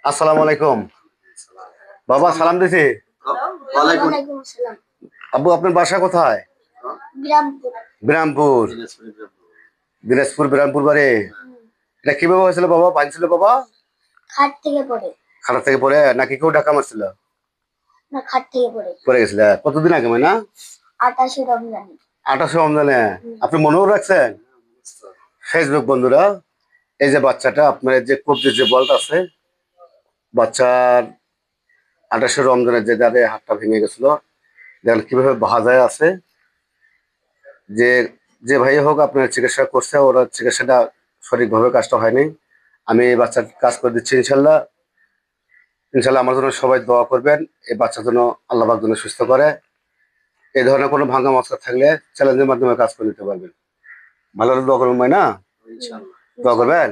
আসসালামু আলাইকুম। বাবা সালাম দিছি। ওয়ালাইকুম আব্বু আপনার বাসা কোথায়? বিরামপুর। বিরামপুর। দিনাজপুর বিরামপুর বাড়ি। এটা কিভাবে হয়েছিল বাবা, বাঁধছিল বাবা? খাট থেকে পড়ে। খাটা থেকে পড়ে নাকি কেউ ডাকা মারছিল? না, খাট থেকে পড়ে। পড়ে গেছিল কতদিন আগে না? 28 রমজানে। 28 রমজানে। আপনি মনেও রাখছেন? ফেসবুক বন্ধুরা, এই যে বাচ্চাটা আপনার যে কবজির যে বলটা আছে, বাচ্চার 28 রমজানের যে দাঁড়ে হাতটা ভেঙে গেছিল, দেখেন কিভাবে ভাজায় আছে। যে যে ভাই হোক আপনার চিকিৎসা করছে, ওরা চিকিৎসাটা সঠিকভাবে কাজটা হয়নি। আমি এই বাচ্চার কাজ করে দিচ্ছি ইনশাল্লাহ। ইনশাল্লাহ আমার জন্য সবাই দোয়া করবেন, এই বাচ্চার জন্য আল্লাহ পাক যেন সুস্থ করে। এই ধরনের কোনো ভাঙা মশলা থাকলে চ্যালেঞ্জের মাধ্যমে কাজ করে নিতে পারবেন। ভালো করে দোয়া করবেন ভাই না? দোয়া করবেন।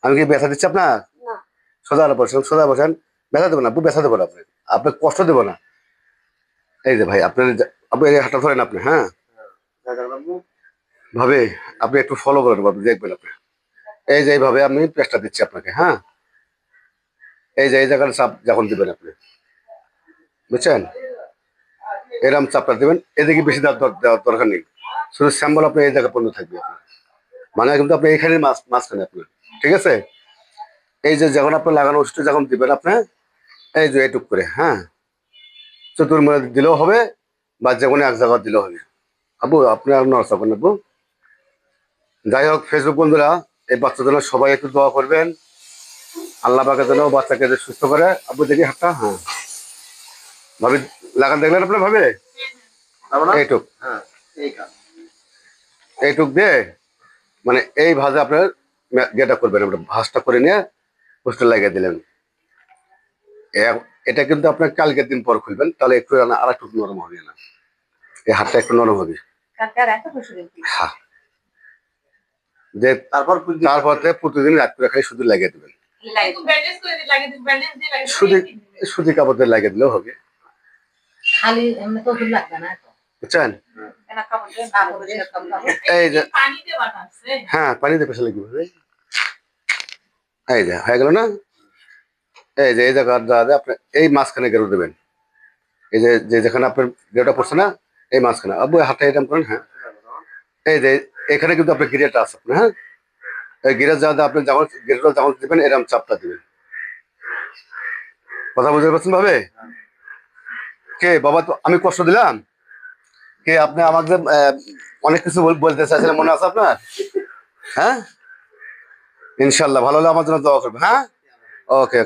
আমি কি ব্যথা দিচ্ছি আপনার? না। সোজা বসেন, সোজা বসেন। ব্যথা দেবো না, ব্যথা দেবো না আপনি, আপনার কষ্ট দেবো না। এই যে ভাই আপনার আপনি এই হাতটা ধরেন আপনি, হ্যাঁ ভাবে আপনি একটু ফলো করেন, আপনি দেখবেন আপনি। এই যে এইভাবে আমি প্রেসটা দিচ্ছি আপনাকে, হ্যাঁ। এই যে এই জায়গাটা চাপ যখন দিবেন আপনি, বুঝছেন, এরকম চাপটা দিবেন। এদিকে বেশি দেওয়ার দরকার নেই, শুধু স্যাম্বল আপনি এই জায়গায় পণ্য থাকবে আপনার, মানে কিন্তু আপনি এইখানে মাঝখানে আপনার, ঠিক আছে। এই যে যখন আপনি লাগানো ওষুধটা যখন দিবেন আপনি, এই যে এইটুক করে, হ্যাঁ, চতুর্মুড়ে দিলেও হবে বা যে কোনো এক জায়গা দিলেও হবে। আবু আপনি আর নড়াচড়া করেন আবু। যাই হোক ফেসবুক বন্ধুরা, এই বাচ্চার জন্য সবাই একটু দোয়া করবেন, আল্লাহ পাকের জন্য বাচ্চাকে যে সুস্থ করে। আবু দেখি হাতটা, হ্যাঁ ভাবি লাগান দেখলেন আপনার ভাবে, এইটুক, এইটুক দিয়ে মানে এই ভাজে আপনার যেটা করবেন, আপনার ভাঁজটা করে নিয়ে পোস্টার লাগিয়ে দিলেন। এটা কিন্তু আপনার কালকের দিন পর খুলবেন, তাহলে একটু আর একটু নরম হবে না, এই হাতটা একটু নরম হবে। হ্যাঁ, যে তারপর প্রতিদিন রাত করে খালি শুধু লাগিয়ে দেবেন, সুতি সুতি কাপড় দিয়ে লাগিয়ে দিলেও হবে, বুঝছেন। এই যে হ্যাঁ পানিতে পেশালে কি হবে, এই যে হয়ে গেল না। এই যে এই জায়গা আপনি এই মাঝখানে গেরো দেবেন, এই যে যেখানে আপনার গেরোটা পড়ছে না, এই মাঝখানে আব্বু হাতটা এরকম করেন, হ্যাঁ। এই যে এখানে কিন্তু আপনার গিরেটা আছে আপনার, হ্যাঁ, এই গিরের জায়গাতে আপনি যেমন গিরেটা যেমন দিবেন এরকম চাপটা দিবেন। কথা বুঝতে পারছেন ভাবে? কে বাবা, তো আমি কষ্ট দিলাম? কে আপনি আমাকে অনেক কিছু বলতে চাইছিলেন, মনে আছে আপনার? হ্যাঁ, ইনশাল্লাহ ভালো হলে আমার জন্য দোয়া করবেন, হ্যাঁ। ওকে ওকে।